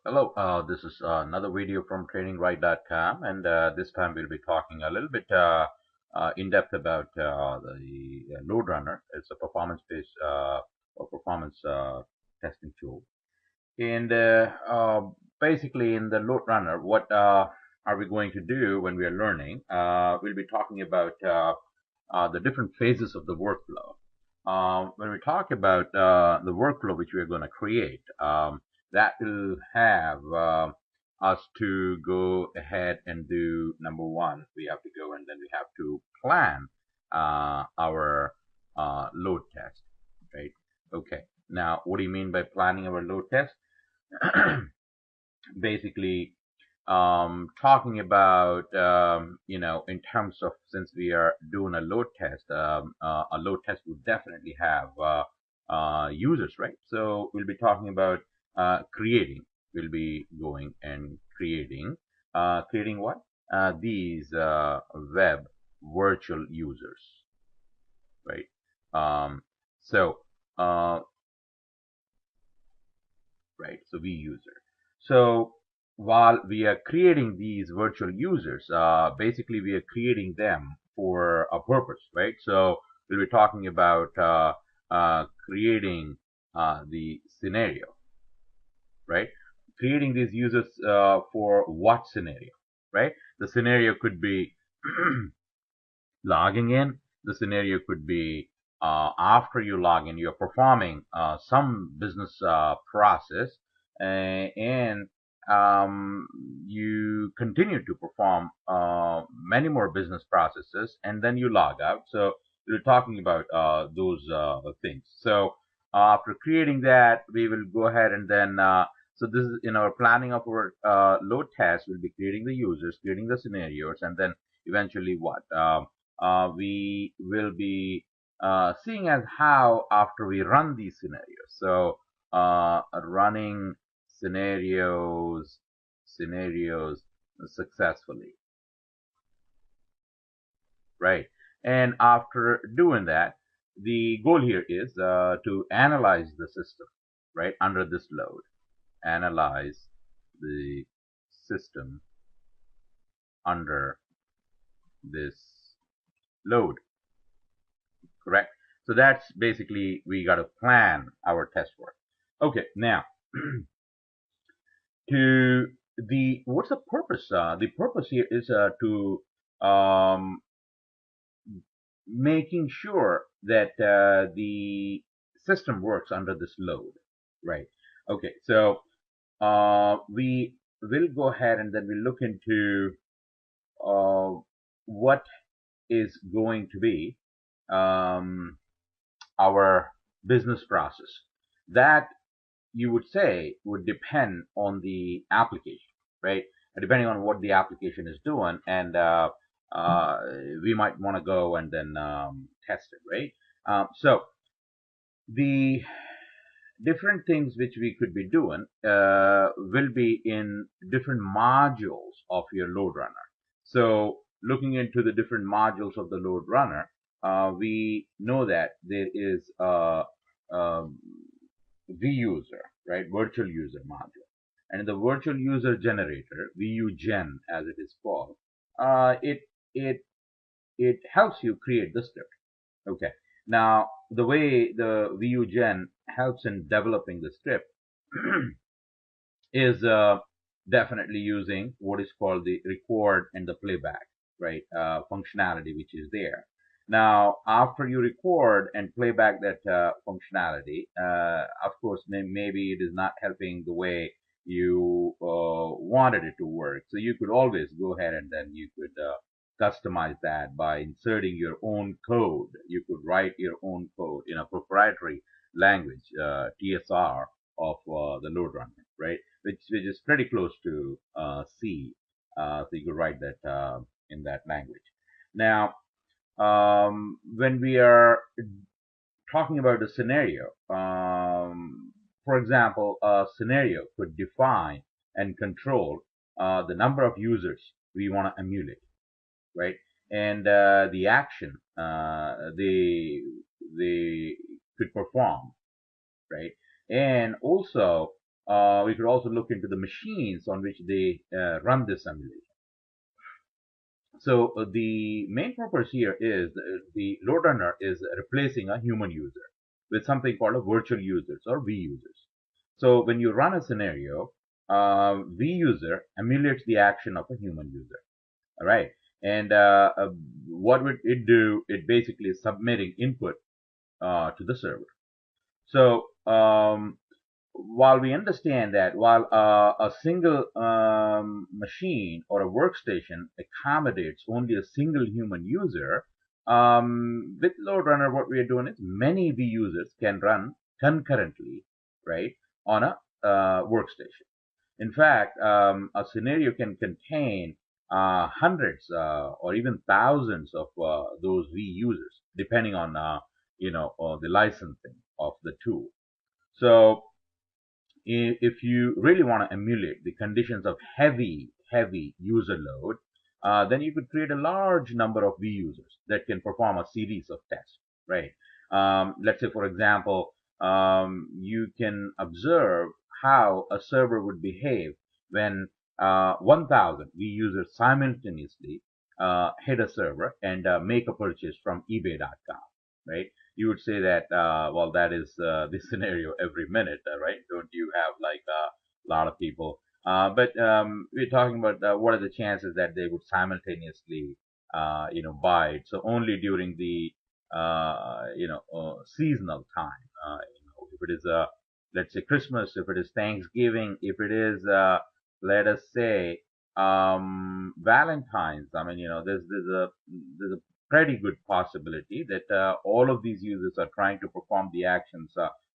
Hello, this is another video from trainingride.com, and this time we'll be talking a little bit in depth about the LoadRunner. It's a performance-based or performance testing tool. And basically, in the LoadRunner, what are we going to do when we are learning? We'll be talking about the different phases of the workflow. When we talk about the workflow which we are going to create, that will have us to go ahead and do number one. We have to go and then we have to plan our load test, right? Okay. Now, what do you mean by planning our load test? Basically, talking about in terms of, since we are doing a load test, a load test would definitely have users, right? So we'll be talking about creating. We'll be going and creating what? These web virtual users, right? Um, so uh, right? So VUser. So while we are creating these virtual users, basically we are creating them for a purpose, right? So we'll be talking about creating the scenario, right? Creating these users for what scenario, right? The scenario could be logging in. The scenario could be after you log in, you're performing some business process, and you continue to perform many more business processes, and then you log out. So we're talking about those things. So after creating that, we will go ahead and then so this is in our planning of our load test. We'll be creating the users, creating the scenarios, and then eventually what? We will be seeing as how after we run these scenarios. So running scenarios successfully, right? And after doing that, the goal here is to analyze the system, right? Under this load, analyze the system under this load. Correct? So that's basically, we got to plan our test work. Okay, now to the what's the purpose? The purpose here is to um, making sure that the system works under this load, right? Okay, so we will go ahead and then we look into what is going to be um, our business process. That, you would say, would depend on the application, right? Depending on what the application is doing, and uh, we might want to go and then test it, right? So the different things which we could be doing will be in different modules of your load runner. So looking into the different modules of the load runner, we know that there is a VUser, right? Virtual user module. And in the virtual user generator, VUGen as it is called, it it it helps you create the script. Okay. Now, the way the VUGen helps in developing the script is definitely using what is called the record and the playback, right? Functionality which is there. Now, after you record and play back that functionality, of course, maybe it is not helping the way you wanted it to work. So you could always go ahead and then you could customize that by inserting your own code. You could write your own code in a proprietary language, TSR, of the load runner, right? Which is pretty close to C. So you could write that in that language. Now, when we are talking about a scenario, for example, a scenario could define and control the number of users we want to emulate, right? And the action they could perform, right? And also we could also look into the machines on which they run this simulation. So the main purpose here is the LoadRunner is replacing a human user with something called a virtual users or VUsers. So when you run a scenario, VUser emulates the action of a human user. All right, and what would it do? It basically is submitting input to the server. So while we understand that while a single machine or a workstation accommodates only a single human user, with LoadRunner, what we are doing is many V users can run concurrently, right, on a workstation. In fact, a scenario can contain hundreds or even thousands of those V users, depending on the licensing of the tool. So if you really want to emulate the conditions of heavy user load, then you could create a large number of V users that can perform a series of tests, right? Let's say, for example, you can observe how a server would behave when 1,000 V users simultaneously hit a server and make a purchase from eBay.com, right? You would say that, well, that is the scenario every minute, right? Don't you have like a lot of people? But we're talking about what are the chances that they would simultaneously, buy it. So only during the, seasonal time. If it is let's say Christmas, if it is Thanksgiving, if it is, let us say, Valentine's. I mean, there's a pretty good possibility that all of these users are trying to perform the actions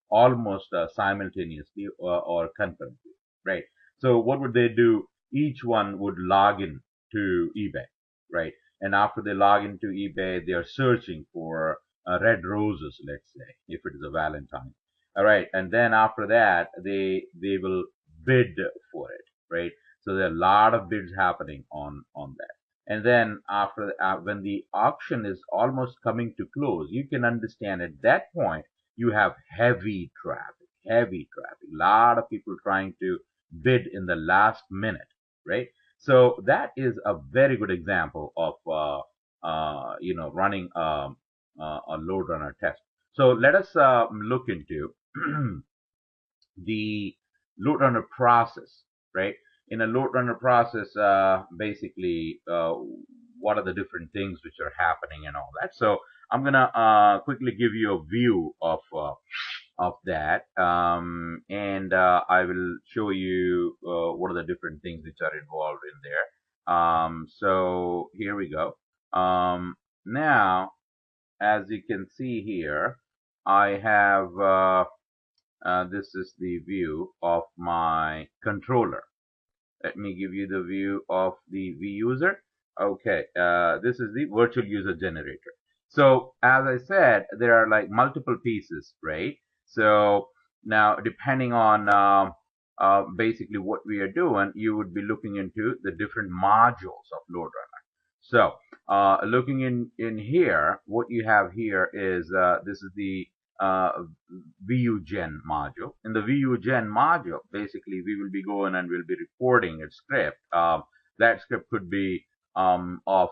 almost simultaneously or concurrently, right? So what would they do? Each one would log in to eBay, right? And after they log into eBay, they are searching for red roses, let's say, if it is a Valentine. All right, and then after that, they will bid for it, right? So there are a lot of bids happening on that. And then after when the auction is almost coming to close, you can understand at that point you have heavy traffic, a lot of people trying to bid in the last minute, right? So that is a very good example of running a load runner test. So let us look into the load runner process, right? In a load runner process, basically, what are the different things which are happening and all that. So I'm gonna quickly give you a view of that, and I will show you what are the different things which are involved in there. So here we go. Now, as you can see here, I have this is the view of my controller. Let me give you the view of the VUser. Okay, this is the virtual user generator. So as I said, there are like multiple pieces, right? So now depending on basically what we are doing, you would be looking into the different modules of LoadRunner. So looking in here, what you have here is this is the VUGen module. In the VUGen module, basically, we will be going and we'll be reporting a script. That script could be of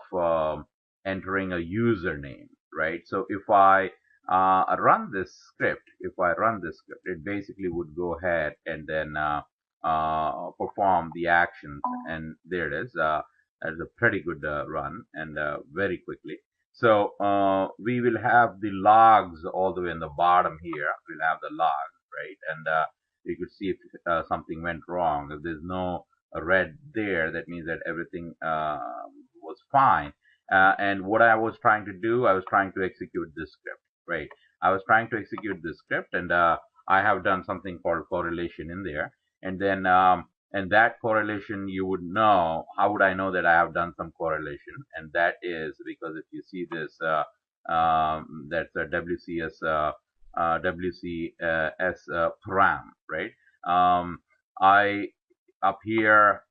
entering a username, right? So if I run this script, it basically would go ahead and then perform the actions, and there it is. That's a pretty good run and very quickly. So we will have the logs all the way in the bottom here. We'll have the logs, right? And you could see if something went wrong. If there's no red there, that means that everything was fine. And what I was trying to do, I was trying to execute this script, right? I was trying to execute this script, and I have done something called correlation in there. And then and that correlation, you would know. How would I know that I have done some correlation? And that is because if you see this, that's a WCS param, right? I up here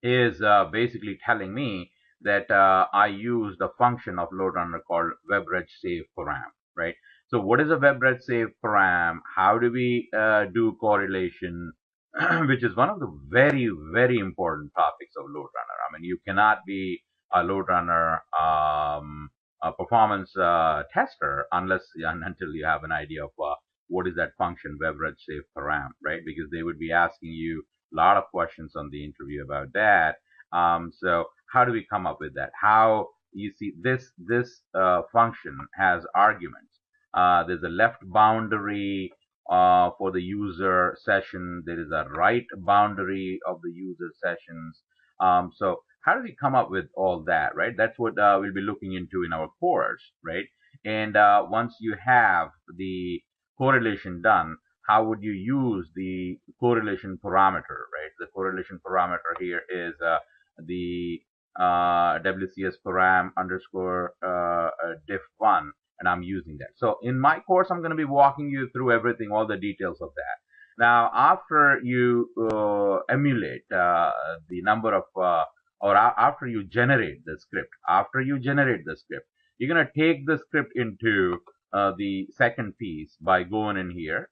is basically telling me that I used a function of LoadRunner called WebRegSave param, right? So what is a web-read save param? How do we do correlation? Which is one of the very, very important topics of LoadRunner. I mean, you cannot be a LoadRunner a performance tester unless and until you have an idea of what is that function web-read save param, right? Because they would be asking you a lot of questions on the interview about that. So how do we come up with that? How you see this function has arguments. There's a left boundary for the user session. There is a right boundary of the user sessions. So how do we come up with all that, right? That's what we'll be looking into in our course, right? And once you have the correlation done, how would you use the correlation parameter, right? The correlation parameter here is the WCS param underscore diff1, and I'm using that. So in my course, I'm going to be walking you through everything, all the details of that. Now, after you emulate the number of, after you generate the script, you're going to take the script into the second piece by going in here,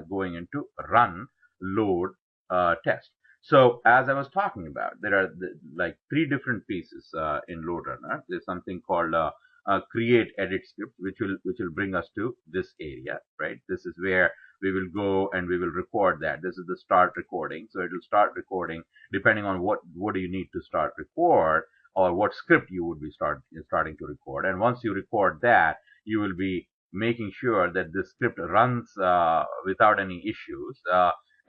going into run, load, test. So as I was talking about, there are like three different pieces in LoadRunner. There's something called create edit script, which will bring us to this area, right? This is where we will go and we will record that. This is the start recording. So it will start recording depending on what do you need to start record, or what script you would be starting to record. And once you record that, you will be making sure that the script runs without any issues.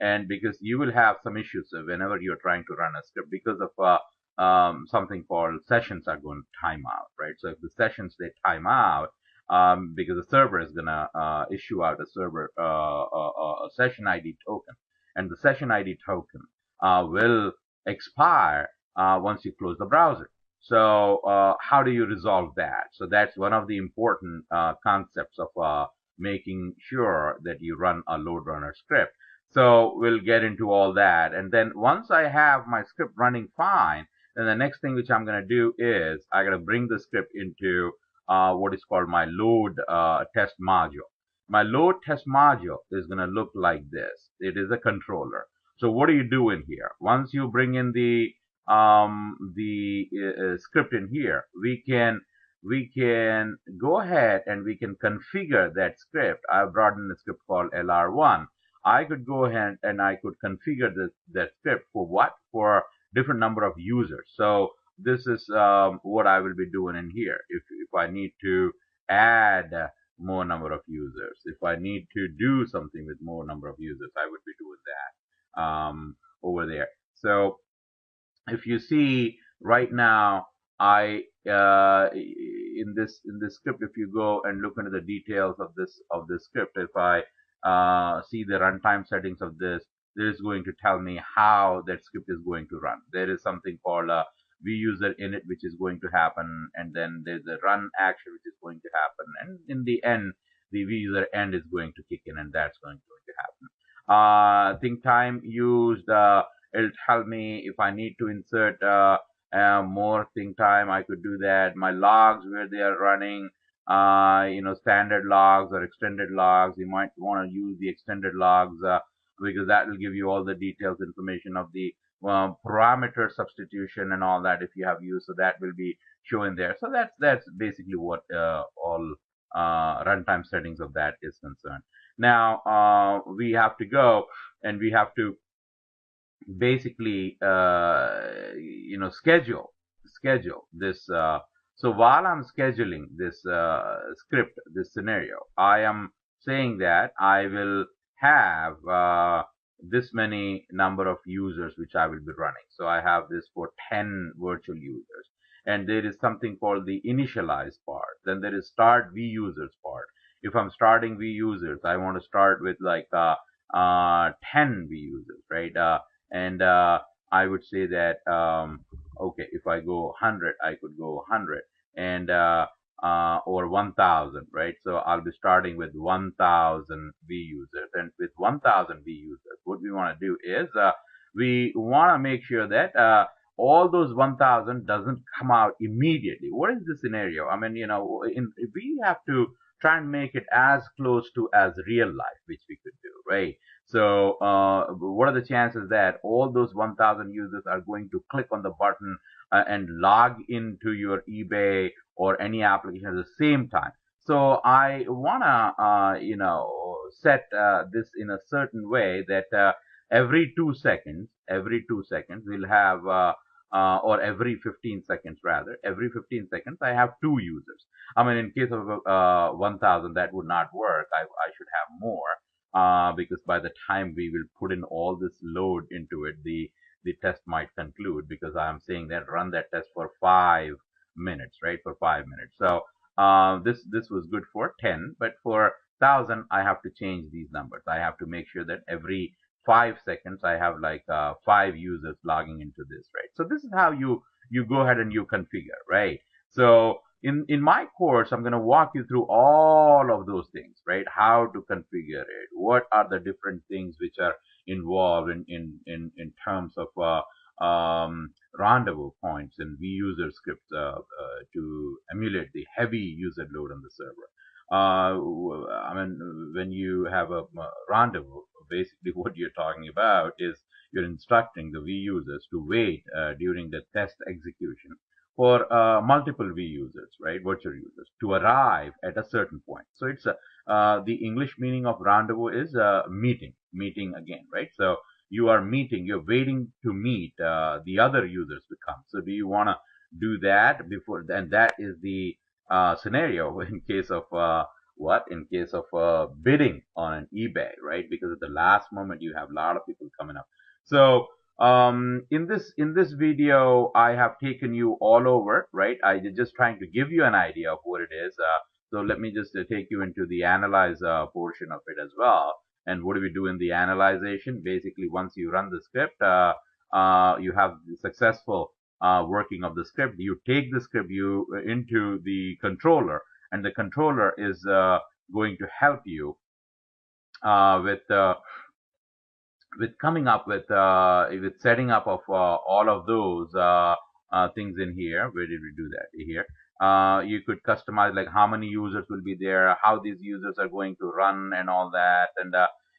And because you will have some issues whenever you're trying to run a script because of something called sessions are going to time out, right? So if the sessions they time out, because the server is gonna issue out a session ID token, and the session ID token will expire once you close the browser. So how do you resolve that? So that's one of the important concepts of making sure that you run a LoadRunner script. So we'll get into all that. And then once I have my script running fine, then the next thing which I'm going to do is I'm going to bring the script into what is called my load test module. My load test module is going to look like this. It is a controller. So what do you do in here? Once you bring in the script in here, we can go ahead and we can configure that script. I've brought in a script called LR1. I could go ahead and I could configure that script for what? For different number of users. So this is what I will be doing in here. If I need to add more number of users, if I need to do something with more number of users, I would be doing that over there. So if you see right now, I in this script, if you go and look into the details of this script, if I see the runtime settings of this, is going to tell me how that script is going to run. There is something called a VUGen init, which is going to happen, and then there's a run action, which is going to happen, and in the end, the VUGen end is going to kick in, and that's going to happen. Think time used, it'll tell me if I need to insert more think time, I could do that. My logs, where they are running, standard logs or extended logs. You might want to use the extended logs because that will give you all the details, information of the parameter substitution and all that if you have used. So that will be shown there. So that's basically what all runtime settings of that is concerned. Now we have to go and we have to basically schedule this. So while I'm scheduling this script, this scenario, I am saying that I will have this many number of users which I will be running. So I have this for 10 virtual users, and there is something called the initialize part. Then there is start vUsers part. If I'm starting vUsers, I want to start with like 10 vUsers, right? And I would say that okay, if I go 100, I could go 100 and or 1,000, right? So I'll be starting with 1,000 vUsers, and with 1,000 vUsers, what we want to do is we want to make sure that all those 1,000 doesn't come out immediately. What is the scenario? I mean, we have to try and make it as close to as real life, which we could do, right? So what are the chances that all those 1,000 users are going to click on the button and log into your eBay or any application at the same time? So I wanna, set this in a certain way that every 2 seconds, we'll have, or every 15 seconds rather, every 15 seconds, I have two users. I mean, in case of 1,000, that would not work. I should have more, because by the time we will put in all this load into it, the test might conclude, because I'm saying that run that test for 5 minutes, right? For 5 minutes. So this was good for 10, but for 1,000, I have to change these numbers. I have to make sure that every 5 seconds I have like five users logging into this, right? So this is how you go ahead and you configure, right? So in my course, I'm going to walk you through all of those things, right? How to configure it, what are the different things which are involved in terms of rendezvous points and VUser scripts to emulate the heavy user load on the server. I mean, when you have a rendezvous, basically what you're talking about is you're instructing the V users to wait during the test execution for multiple V users, right, virtual users, to arrive at a certain point. So it's the English meaning of rendezvous is meeting again, right? So you are meeting, you're waiting to meet the other users to come. So do you want to do that before? And that is the scenario in case of in case of bidding on an eBay, right? Because at the last moment you have a lot of people coming up. So in this video, I have taken you all over, right? I just trying to give you an idea of what it is. So let me just take you into the analyze portion of it as well. And what do we do in the analyzation? Basically, once you run the script, you have the successful working of the script. You take the script into the controller, and the controller is going to help you with coming up with setting up of all of those things in here. Where did we do that? Here. You could customize like how many users will be there, how these users are going to run, and all that,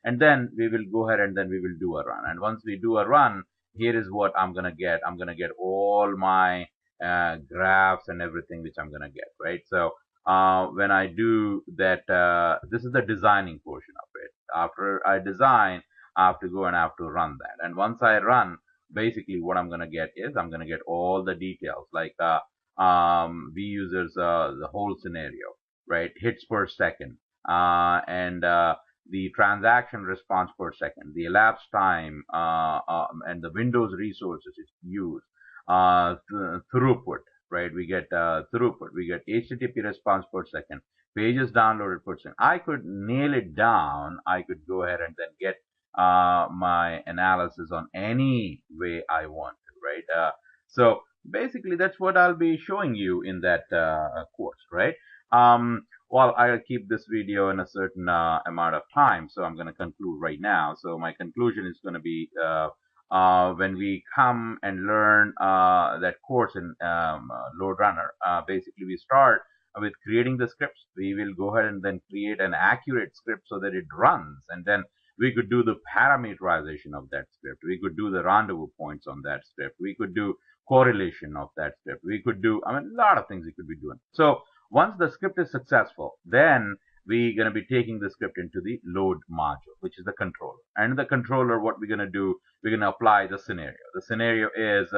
and then we will go ahead and then we will do a run. And once we do a run, here is what I'm gonna get. I'm gonna get all my graphs and everything which I'm gonna get, right? So when I do that, this is the designing portion of it. After I design, I have to go and I have to run that. And once I run, basically what I'm going to get is I'm going to get all the details like V users, the whole scenario, right? Hits per second, and the transaction response per second, the elapsed time, and the Windows resources it's used, throughput, right? We get throughput, we get HTTP response per second, pages downloaded per second. I could nail it down. I could go ahead and then get my analysis on any way I want to, right? So basically, that's what I'll be showing you in that course, right? Well, I'll keep this video in a certain amount of time, so I'm going to conclude right now. So my conclusion is going to be when we come and learn that course in LoadRunner, basically we start with creating the scripts. We will go ahead and then create an accurate script so that it runs, and then we could do the parameterization of that script. We could do the rendezvous points on that script. We could do correlation of that script. We could do, I mean, a lot of things we could be doing. So once the script is successful, then we're going to be taking the script into the load module, which is the controller. And in the controller, what we're going to do, we're going to apply the scenario. The scenario is,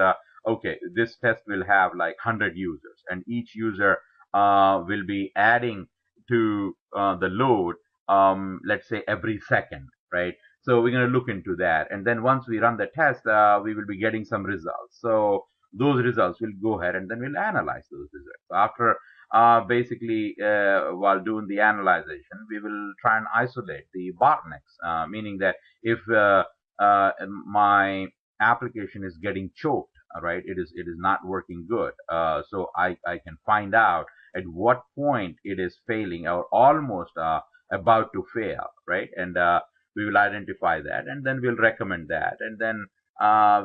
okay, this test will have like 100 users, and each user will be adding to the load, let's say every second, right? So we're going to look into that. And then once we run the test, we will be getting some results. So those results will go ahead and then we'll analyze those results. After basically, while doing the analyzation, we will try and isolate the bottlenecks, meaning that if my application is getting choked, right, it is not working good. So I can find out at what point it is failing or almost about to fail, right? And we will identify that, and then we'll recommend that, and then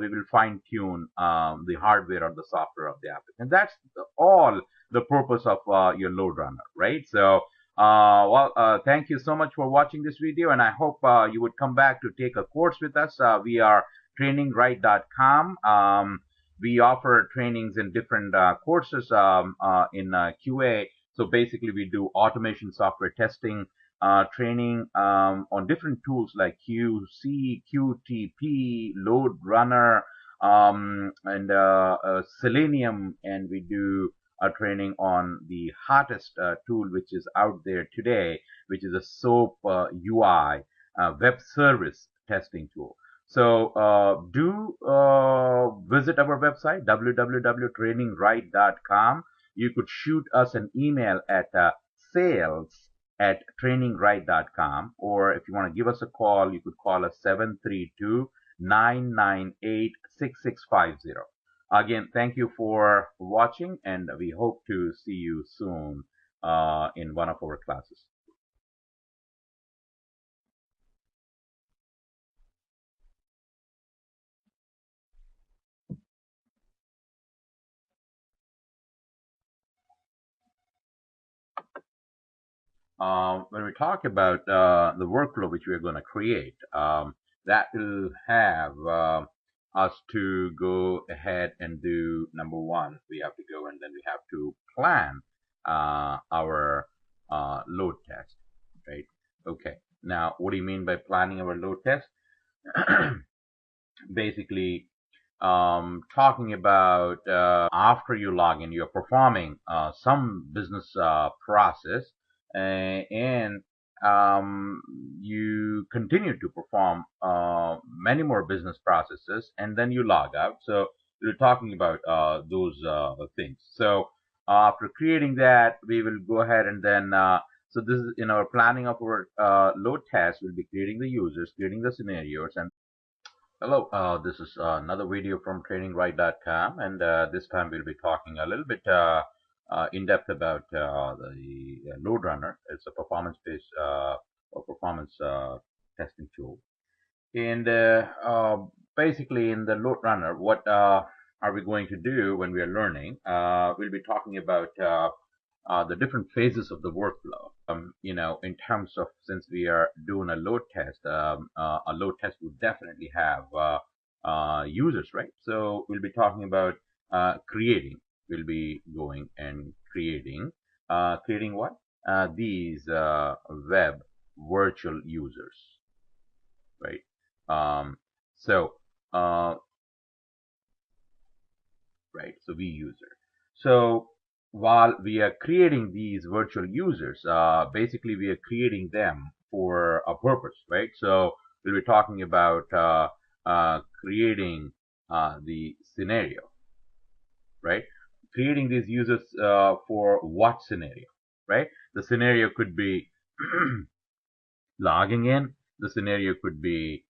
we will fine tune the hardware or the software of the application. That's all the purpose of your LoadRunner, right? So Thank you so much for watching this video, and I hope you would come back to take a course with us. We are trainingrite.com. We offer trainings in different courses in QA. So basically, we do automation software testing training on different tools like QC, QTP, LoadRunner, and Selenium, and we do a training on the hottest tool which is out there today, which is a SOAP UI web service testing tool. So do visit our website www.trainingrite.com. You could shoot us an email at sales@trainingrite.com, or if you want to give us a call, you could call us 732-998-6650. Again, thank you for watching, and we hope to see you soon in one of our classes. When we talk about the workflow which we are going to create, that will have us to go ahead and do number one. We have to go and then we have to plan our load test, right? Okay. Now, what do you mean by planning our load test? Basically, talking about after you log in, you're performing some business process, and you continue to perform many more business processes, and then you log out. So we're talking about those things. So after creating that, we will go ahead and then so this is in our planning of our load test. We'll be creating the users, creating the scenarios, and hello, this is another video from trainingrite.com, and this time we'll be talking a little bit in depth about the LoadRunner. It's a performance-based or performance testing tool. And basically, in the LoadRunner, what are we going to do when we are learning? We'll be talking about the different phases of the workflow. In terms of, since we are doing a load test, a load test would definitely have users, right? So we'll be talking about creating. We'll be going and creating what? These web virtual users, right? Um, so, uh, right? So VUGen. So while we are creating these virtual users, basically we are creating them for a purpose, right? So we'll be talking about creating the scenario, right? Creating these users for what scenario, right? The scenario could be logging in. The scenario could be